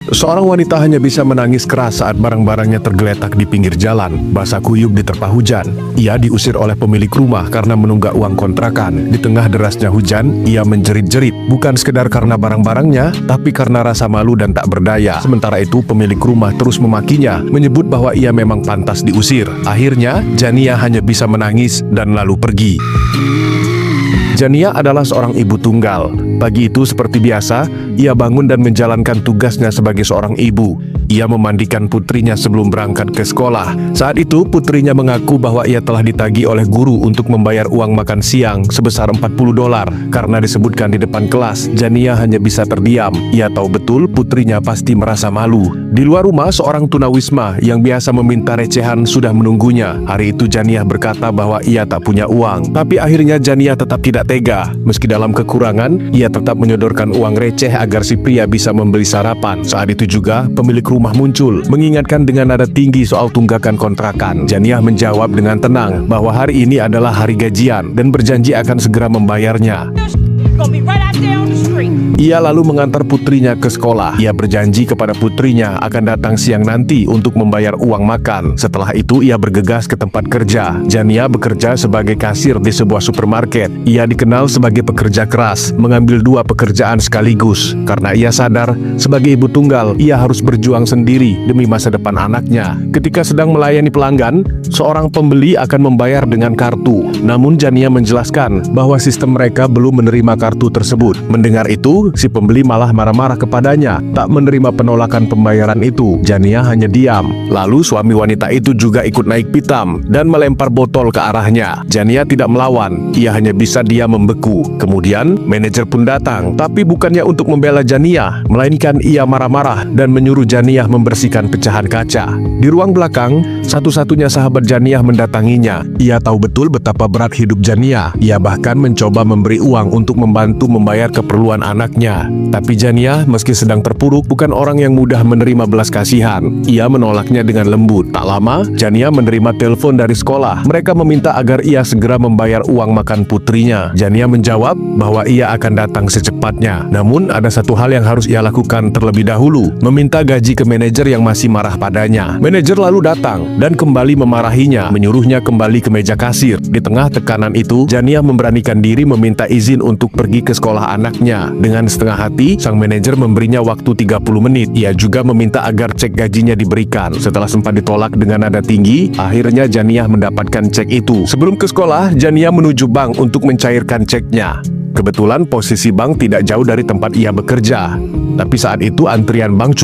Seorang wanita hanya bisa menangis keras saat barang-barangnya tergeletak di pinggir jalan, basah kuyup diterpa hujan. Ia diusir oleh pemilik rumah karena menunggak uang kontrakan. Di tengah derasnya hujan, ia menjerit-jerit, bukan sekedar karena barang-barangnya, tapi karena rasa malu dan tak berdaya. Sementara itu, pemilik rumah terus memakinya, menyebut bahwa ia memang pantas diusir. Akhirnya, Jania hanya bisa menangis dan lalu pergi. Jania adalah seorang ibu tunggal. Pagi itu seperti biasa, ia bangun dan menjalankan tugasnya sebagai seorang ibu. Ia memandikan putrinya sebelum berangkat ke sekolah. Saat itu, putrinya mengaku bahwa ia telah ditagih oleh guru untuk membayar uang makan siang sebesar $40. Karena disebutkan di depan kelas, Jania hanya bisa terdiam. Ia tahu betul putrinya pasti merasa malu. Di luar rumah, seorang tunawisma yang biasa meminta recehan sudah menunggunya. Hari itu Jania berkata bahwa ia tak punya uang. Tapi akhirnya Jania tetap tidak tega. Meski dalam kekurangan, ia tetap menyodorkan uang receh agar si pria bisa membeli sarapan. Saat itu juga, pemilik rumah muncul, mengingatkan dengan nada tinggi soal tunggakan kontrakan. Jania menjawab dengan tenang bahwa hari ini adalah hari gajian dan berjanji akan segera membayarnya. Ia lalu mengantar putrinya ke sekolah. Ia berjanji kepada putrinya akan datang siang nanti untuk membayar uang makan. Setelah itu ia bergegas ke tempat kerja. Jania bekerja sebagai kasir di sebuah supermarket. Ia dikenal sebagai pekerja keras, mengambil dua pekerjaan sekaligus. Karena ia sadar, sebagai ibu tunggal, ia harus berjuang sendiri demi masa depan anaknya. Ketika sedang melayani pelanggan, seorang pembeli akan membayar dengan kartu. Namun Jania menjelaskan bahwa sistem mereka belum menerima kartu tersebut. Mendengar itu, si pembeli malah marah-marah kepadanya, tak menerima penolakan pembayaran itu. Jania hanya diam. Lalu suami wanita itu juga ikut naik pitam dan melempar botol ke arahnya. Jania tidak melawan, ia hanya bisa diam membeku. Kemudian manajer pun datang, tapi bukannya untuk membela Jania, melainkan ia marah-marah dan menyuruh Jania membersihkan pecahan kaca. Di ruang belakang, satu-satunya sahabat Jania mendatanginya. Ia tahu betul betapa berat hidup Jania. Ia bahkan mencoba memberi uang untuk membantu membayar keperluan anaknya. Tapi Jania, meski sedang terpuruk, bukan orang yang mudah menerima belas kasihan. Ia menolaknya dengan lembut. Tak lama, Jania menerima telepon dari sekolah. Mereka meminta agar ia segera membayar uang makan putrinya. Jania menjawab bahwa ia akan datang secepatnya. Namun, ada satu hal yang harus ia lakukan terlebih dahulu, meminta gaji ke manajer yang masih marah padanya. Manajer lalu datang dan kembali memarahinya, menyuruhnya kembali ke meja kasir. Di tengah tekanan itu, Jania memberanikan diri meminta izin untuk pergi ke sekolah anaknya. Dengan setengah hati, sang manajer memberinya waktu 30 menit. Ia juga meminta agar cek gajinya diberikan. Setelah sempat ditolak dengan nada tinggi, akhirnya Jania mendapatkan cek itu. Sebelum ke sekolah, Jania menuju bank untuk mencairkan ceknya. Kebetulan posisi bank tidak jauh dari tempat ia bekerja. Tapi saat itu antrian bank